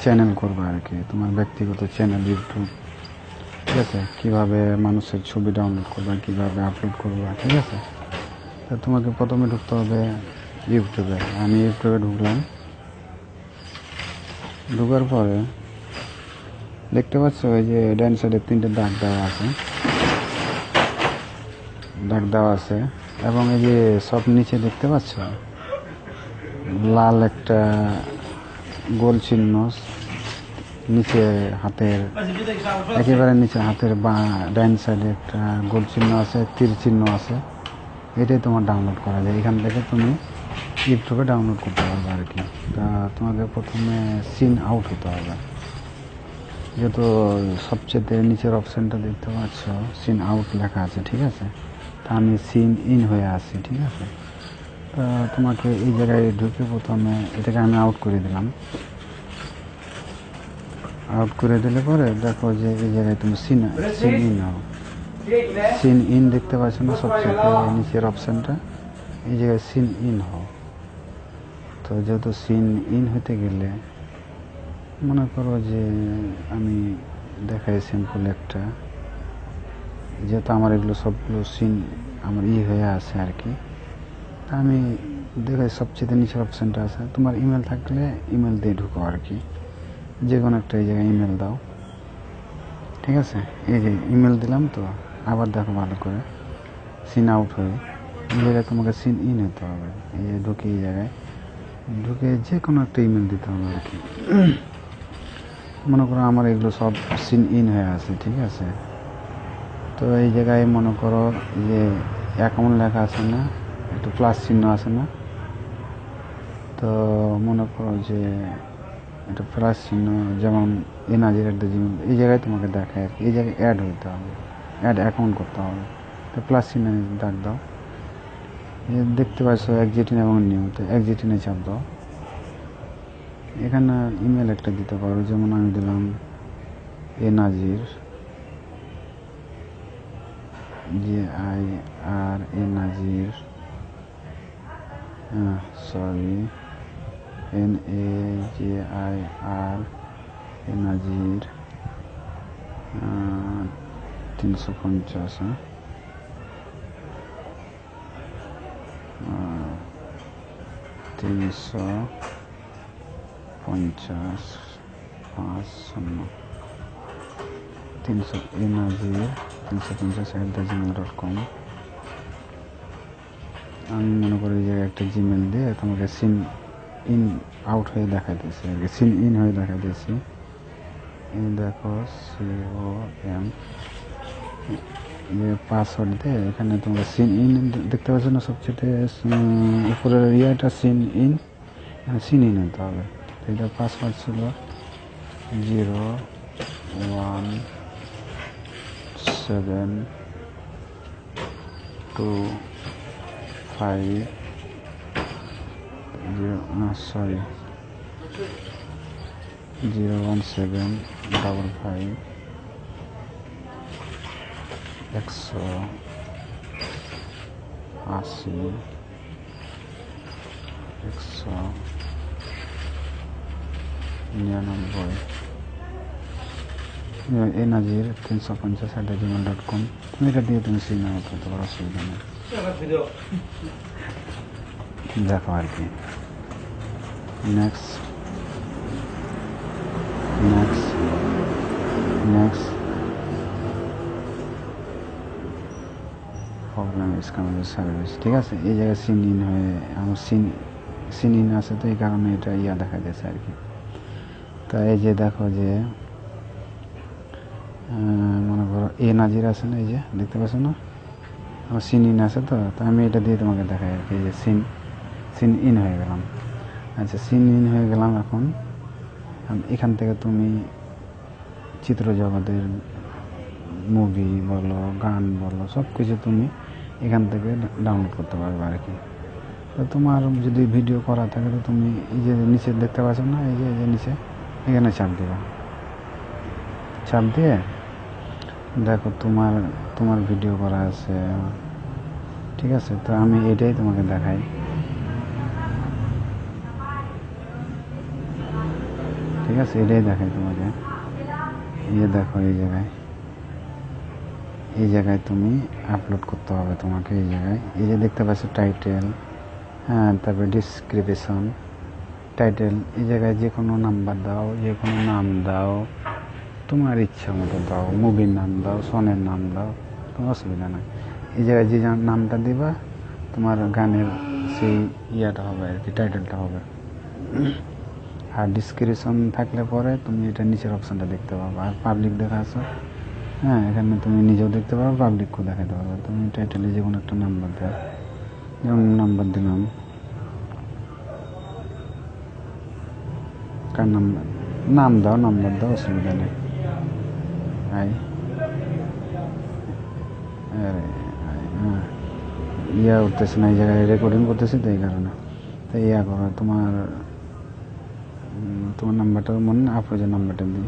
Channel করবে আর কি, তোমার ব্যক্তিগত চ্যানেল ইউটিউব, ঠিক আছে, কীভাবে মানুষের ছবি ডাউনলোড করবে, কীভাবে আপলোড করবে, ঠিক আছে। তো তোমাকে প্রথমে ঢুকতে হবে ইউটিউবে। আমি ইউটিউবে ঢুকলাম, ঢোকার পরে দেখতে পাচ্ছ ওই যে ডান সাইডে 3টে দাগ দেওয়া আছে এবং এই যে সব নিচে দেখতে পাচ্ছ লাল একটা গোল চিহ্ন, নিচে হাতের একেবারে নিচে হাতের ডান সাইডে একটা গোল চিহ্ন আছে, তীর চিহ্ন আছে। এটাই তোমার ডাউনলোড করা যায়, এখান থেকে তুমি ইউটিউবে ডাউনলোড করতে পারবে আর কি। তা তোমাকে প্রথমে সিন আউট হতে হবে, যেহেতু সবচেয়ে নিচের অপশানটা দেখতে পাচ্ছ সিন আউট লেখা আছে, ঠিক আছে। তা আমি সিন ইন হয়ে আসছি, ঠিক আছে। তা তোমাকে এই জায়গায় ঢুকে প্রথমে এটাকে আমি আউট করে দিলাম। আউট করে দিলে পরে দেখো যে এই জায়গায় তুমি সিন ইন হও, সিন ইন দেখতে পাচ্ছ না সবচেয়ে নিচের অপশানটা, এই জায়গায় সিন ইন হও। তো যেহেতু সিন ইন হতে গেলে মনে করো যে আমি দেখাই সিম্পল একটা, যেহেতু আমার এগুলো সবগুলো সিন আমার হয়ে আছে আর কি। তা আমি দেখাই সবচেয়ে নিচের অপশানটা আছে, তোমার ইমেল থাকলে ইমেল দিয়ে ঢুকো আর কি, যে কোনো একটা এই জায়গায় ইমেল দাও, ঠিক আছে। এই যে ইমেল দিলাম, তো আবার দেখো ভালো করে সিন আউট হয়ে এই জায়গায় তোমাকে সিন ইন হতে হবে। এই যে ঢুকে এই জায়গায় ঢুকে যে কোনো একটা ইমেল দিতে হবে আর কি। মনে করো আমার এগুলো সব সিন ইন হয়ে আছে, ঠিক আছে। তো এই জায়গায় মনে করো যে অ্যাকাউন্ট লেখা আছে না, একটু প্লাস চিহ্ন আছে না, তো মনে করো যে একটা প্লাস চিহ্ন যেমন এনার্জির একটা জিনিস এই জায়গায় তোমাকে দেখায় আর কি, এই জায়গায় অ্যাড হইতে হবে, অ্যাড অ্যাকাউন্ট করতে হবে। তো প্লাস চিহ্ন ডাক দাও, দেখতে পাচ্ছ এক্সিটিং এবং নিউ, তো এক্সিটিংয়ে চাপ দাও। এখানে ইমেল একটা দিতে পারো, যেমন আমি দিলাম এনার্জির GIR এনার্জির NAJIR এনার্জির 350 এনার্জির 350@gmail.com। আমি মনে করি যে একটা জিমেল দিয়ে তোমাকে সিন ইন আউট হয়ে দেখাইতেছি আর কি, সিন ইন হয়ে দেখাইতেছি। এই দেখো COM পাসওয়ার্ড দিয়ে এখানে তোমরা সিন ইন দেখতে পাচ্ছ না, সবচেয়ে উপরের ইয়েটা সিন ইন, সিন ইন হতে হবে। এটা পাসওয়ার্ড ছিল 01725 01755 180 199 এনার্জির 350@gmail.com। তুমি এটা দিয়ে তুমি সিন আউট করতে পারো, অসুবিধা নেই। দেখো আর কি। Next problem is coming service, ঠিক আছে। এই জায়গায় সিন ইন হয়ে আমার সিন ইন আছে, তো এই কারণে এটা দেখা যাচ্ছে আর কি। তা এই যে দেখো যে মনে করো এনার্জির আছে না, এই যে দেখতে পাচ্ছ না আমার সিন ইন আছে, তো আমি এটা দিয়ে তোমাকে দেখাই আর কি, যে সিন ইন হয়ে গেলাম। আচ্ছা, সিন ইন হয়ে গেলাম। এখন এখান থেকে তুমি চিত্র জগতের মুভি বলো, গান বলো, সব কিছু তুমি এখান থেকে ডাউনলোড করতে পারবে আর কি। তো তোমার যদি ভিডিও করা থাকে তো তুমি এই যে নিচে দেখতে পাচ্ছ না, এই যে নিচে এখানে চাপ দেবে, চাপ দিয়ে দেখো তোমার ভিডিও করা আছে, ঠিক আছে। তো আমি এটাই তোমাকে দেখাই, ঠিক আছে, এটাই দেখাই তোমাকে। এই দেখো এই জায়গায় তুমি আপলোড করতে হবে তোমাকে। এই জায়গায় এই যে দেখতে পাচ্ছ টাইটেল, হ্যাঁ, তারপরে ডিসক্রিপশন, টাইটেল, এই জায়গায় যে কোনো নাম্বার দাও, যে কোনো নাম দাও, তোমার ইচ্ছা মতো দাও, মুভির নাম দাও, সনের নাম দাও, কোনো অসুবিধা নাই। এই জায়গায় যে নামটা দিবা তোমার গানের সেই ইয়াটা হবে আর কি, টাইটেলটা হবে। আর ডিসক্রিপশন থাকলে পরে তুমি এটা নিচের অপশানটা দেখতে পাবে। আর পাবলিক দেখা আছে, হ্যাঁ, এখানে তুমি নিজেও দেখতে পারো, পাবলিককেও দেখাতে পারবে। তুমি টাইটেলে যে কোনো একটা নাম্বার দাও, যেমন নাম্বার দিলাম, কার নাম্বার, নাম দাও, নাম্বার দাও, অসুবিধা নেই। ইয়া উঠতেছে না, এই জায়গায় রেকর্ডিং করতেছি তো এই কারণে। তো ইয়া করো, তোমার নাম্বারটা মনে না, আপলোডের নাম্বারটা দিই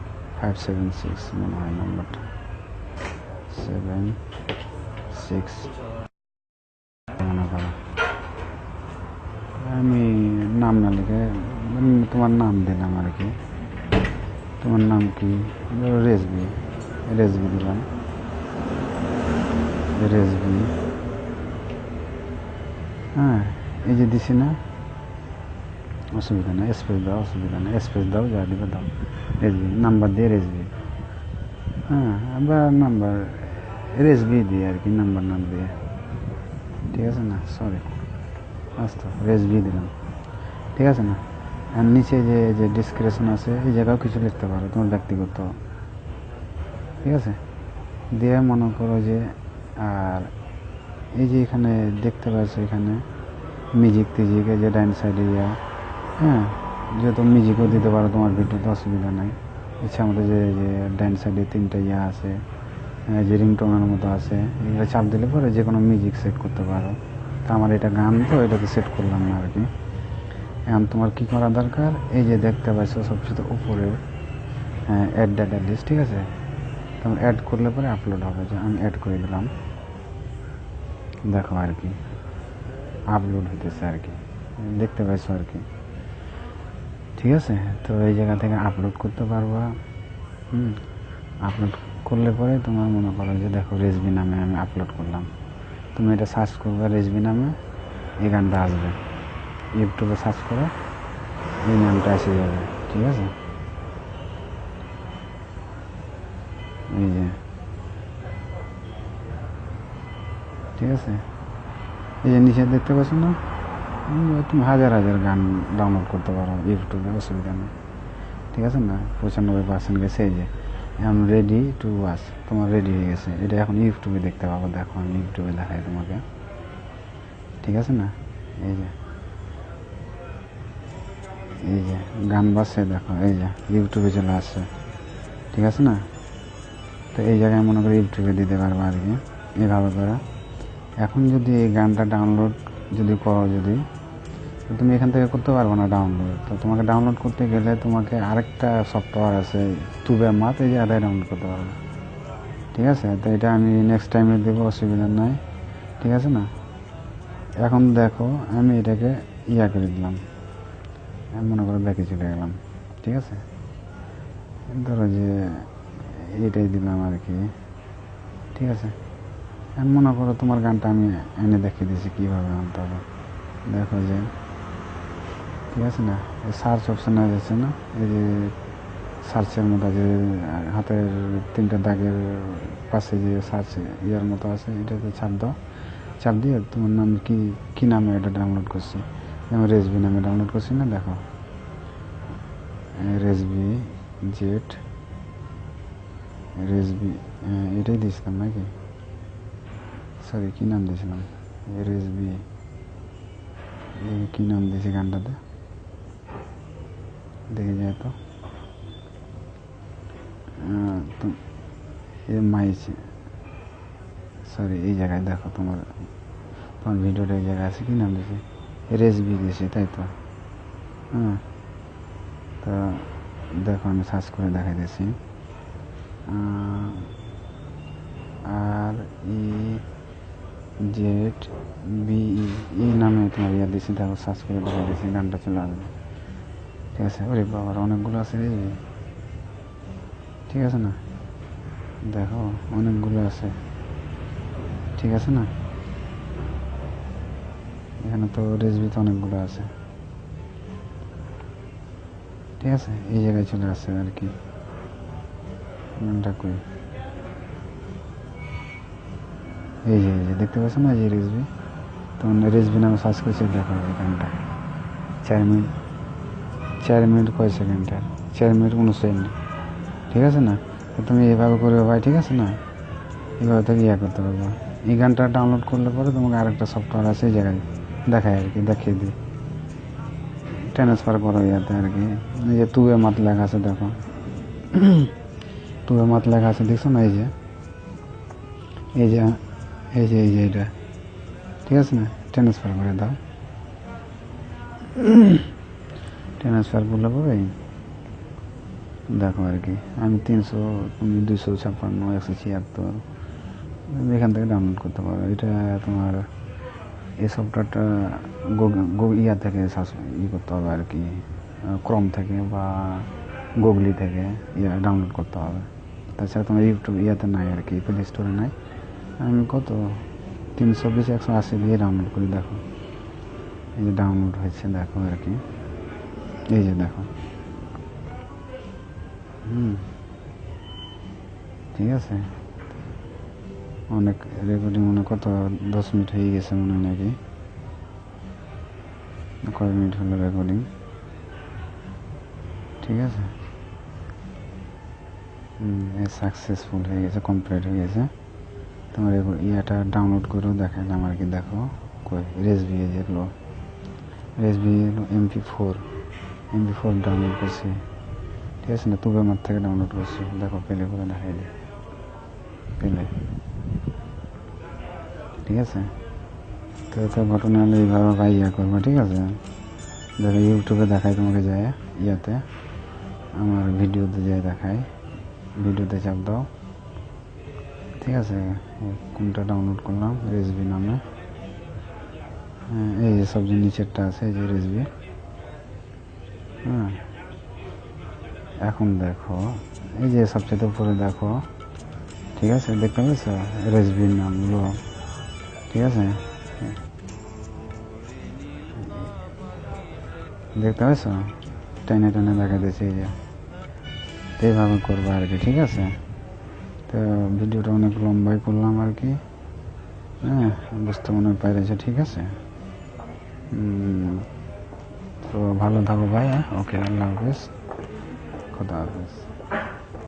0172520 মনে হয় নাম্বারটা 76 মনে করো। আমি নাম না লিখে তোমার নাম দিলাম আর কি। তোমার নাম কি? রেজবি দিলাম, রেজবি। হ্যাঁ, এই যে দিছি না, অসুবিধা নেই, স্পেস দাও, অসুবিধা নেই, স্পেস দাও, যা দিবে দাও। রেজবি নাম্বার দিয়ে রেজবি, হ্যাঁ, আবার নাম্বার রেজবি দিয়ে আর কি, নাম্বার নাম দিয়ে, ঠিক আছে না, সরি আচ্ছা রেজবি দিলাম, ঠিক আছে না। আর নিচে যে ডিসক্রিপশন আছে এই জায়গাও কিছু লিখতে পারো তোমার ব্যক্তিগত, ঠিক আছে, দিয়ে মনে করো যে। আর এই যে এখানে দেখতে পাচ্ছ, এখানে মিউজিক টিজিক, এই যে ডাইন সাইডে ইয়া, হ্যাঁ, যেহেতু মিউজিকও দিতে পারো তোমার ভিডিওতে, অসুবিধা নাই। ইচ্ছা আমাদের যে ডাইন সাইডে 3টা ইয়া আছে, যে রিংটোনের মতো আছে, এগুলো চাপ দিলে পরে যে কোনো মিউজিক সেট করতে পারো। তা আমার এটা গান, তো এটাতে সেট করলাম না আর কি। এখন তোমার কী করা দরকার, এই যে দেখতে পাচ্ছ সবচেয়ে উপরে অ্যাড ডাটা লিস্ট, ঠিক আছে, তোমার অ্যাড করলে পরে আপলোড হবে। যে আমি অ্যাড করে দিলাম, দেখো আর কি আপলোড হইতেছে আর কি, দেখতে পাইছো আর কি, ঠিক আছে। তো এই জায়গা থেকে আপলোড করতে পারবা। আপলোড করলে পরে তোমার মনে করো যে দেখো রেজবি নামে আমি আপলোড করলাম, তুমি এটা সার্চ করবে রেজবি নামে, এই গানটা আসবে, ইউটিউবে সার্চ করে এই নামটা এসে যাবে, ঠিক আছে। এই যে, ঠিক আছে, এই যে নিচে দেখতে পাচ্ছ না, তুমি হাজার গান ডাউনলোড করতে পারো ইউটিউবে, অসুবিধা নেই, ঠিক আছে না। 95% গেছে। এই যে এখন রেডি টু ওয়াচ, তোমার রেডি হয়ে গেছে, এটা এখন ইউটিউবে দেখতে পাবো। দেখো আমি ইউটিউবে দেখাই তোমাকে, ঠিক আছে না। এই যে গান বাজছে, দেখো এই যে ইউটিউবে চলে আসছে, ঠিক আছে না। তো এই জায়গায় মনে করি ইউটিউবে দিতে পারবো আর কি, এভাবে করে। এখন যদি এই গানটা ডাউনলোড যদি করো, যদি তুমি এখান থেকে করতে পারবো না ডাউনলোড, তো তোমাকে ডাউনলোড করতে গেলে তোমাকে আরেকটা সফটওয়্যার আছে তুবে মাত, এই যে আদায় ডাউনলোড করতে পারবে, ঠিক আছে। তো এটা আমি নেক্সট টাইমে দেবো, অসুবিধা নাই, ঠিক আছে না। এখন দেখো আমি এটাকে ইয়া করে দিলাম, আমি মনে করো ব্যাকে চলে গেলাম, ঠিক আছে। ধরো যে এটাই দিলাম আর কি, ঠিক আছে। আমি মনে করো তোমার গানটা আমি এনে দেখিয়ে দিয়েছি কীভাবে আনতে হবে, দেখো যে, ঠিক আছে না। সার্চ অপশানে যাচ্ছে না, এই যে সার্চের মতো যে হাতের 3টা দাগের পাশে যে সার্চ ইয়ার মতো আছে, এটাতে চাপ দাও, চাপ দিয়ে তোমার নাম কী নামে এটা ডাউনলোড করছি, যেমন রেজবি নামে ডাউনলোড করছি না, দেখো রেজবি জেট, রেজবি এটাই দিয়েছিলাম নাকি, সরি কী নাম দিয়েছিলাম, রেজবি, কী নাম দিয়েছি গানটাতে, দেখে যায় তো এই মাই সরি এই জায়গায় দেখো তোমার ভিডিওটা এই জায়গায় আছে, কি নাম দিয়েছি, রেসবি দিয়েছি, তাই তো? হ্যাঁ, তা দেখো আমি সার্চ করে দেখাই দিয়েছি, আর ই জেড বিই নামে তোমার ইয়ে দিয়েছি, দেখো সার্চ করে দেখাই দিয়েছি, গানটা চলে আসবে। ঠিক আছে? ওরে বাবার অনেকগুলো আছে রে, ঠিক আছে না? দেখো অনেকগুলো আছে, ঠিক আছে না? এখানে তো রেসবিতে অনেকগুলো আছে, ঠিক আছে? এই জায়গায় চলে আসছে আর কি, গানটা কই, এই যে দেখতে পাচ্ছ না, এই যে রেসবি, তখন রেসবি নামে সার্চ করছে, দেখো এই গানটা 4 মিনিট কয় সেকেন্ডের, 4 মিনিট 19 সেকেন্ড, ঠিক আছে না? তো তুমি এভাবে করবে ভাই, ঠিক আছে না? এভাবে থেকে ইয়ে করতে পারবো। এই গানটা ডাউনলোড করলে পরে তোমাকে আরেকটা সফটওয়্যার আছে, এই জায়গায় দেখায় আর কি, দেখিয়ে দিই, ট্রান্সফার করো ইয়াতে আর কি। এই যে তুয়ে মাত লেখা আছে, দেখো তুয়ে মাত লেখা আছে, দেখছো না? এই যে এই যে এই যে এই যে এটা, ঠিক আছে না? ট্রান্সফার করে দাও, ট্রান্সফার করলে পরে দেখো আর কি, আমি 300, তুমি 256, 176 এখান থেকে ডাউনলোড করতে পারো। এটা তোমার এই সফটওয়্যারটা ইয়া থেকে করতে হবে আর কি, ক্রোম থেকে বা গুগলি থেকে ইয়া ডাউনলোড করতে হবে। তাছাড়া তোমার ইউটিউব ইয়াতে নাই আর কি, প্লে স্টোরে নাই। আমি কত 320 180 দিয়ে ডাউনলোড করি, দেখো এই যে ডাউনলোড হয়েছে, দেখো আর কি, এই যে দেখো, ঠিক আছে? অনেক রেকর্ডিং, মনে কত 10 মিনিট হয়ে গেছে মনে হয় নাকি, কয় মিনিট হলো রেকর্ডিং, ঠিক আছে? সাকসেসফুল হয়ে গেছে, কমপ্লিট হয়ে গেছে। তোমার ইয়াটা ডাউনলোড করেও দেখালাম আর কি, দেখো কই রেসবি, যেগুলো রেসবি MP4 ডাউনলোড করছি, ঠিক আছে না? তুবে মার থেকে ডাউনলোড করছি, দেখো পেলে করে দেখাই দিই, পেলে, ঠিক আছে? তো ঘটনা হলে এইভাবে ভাই ইয়া করবো, ঠিক আছে? দেখো ইউটিউবে দেখাই তোমাকে, যায় ইয়াতে আমার ভিডিওতে যায় দেখায়, ভিডিওতে চাপ দাও, ঠিক আছে? কোনটা ডাউনলোড করলাম, রেসবি নামে, হ্যাঁ এই যে সবচেয়ে নিচেরটা আছে, এই যে রেসবি, হ্যাঁ। এখন দেখো এই যে সবচেয়ে উপরে দেখো, ঠিক আছে? দেখতে পেয়েছ রেসবির নামগুলো, ঠিক আছে? দেখতে পেয়েছ, টেনে টেনে দেখা দিয়েছে, এই যে এইভাবে করবো আর কি, ঠিক আছে? তো ভিডিওটা অনেক লম্বাই করলাম আর কি, হ্যাঁ, বুঝতে মনে পেরেছে, ঠিক আছে? তো ভালো থাকো ভাই, ওকে, আল্লাহ হাফিজ, খোদা হাফিজ।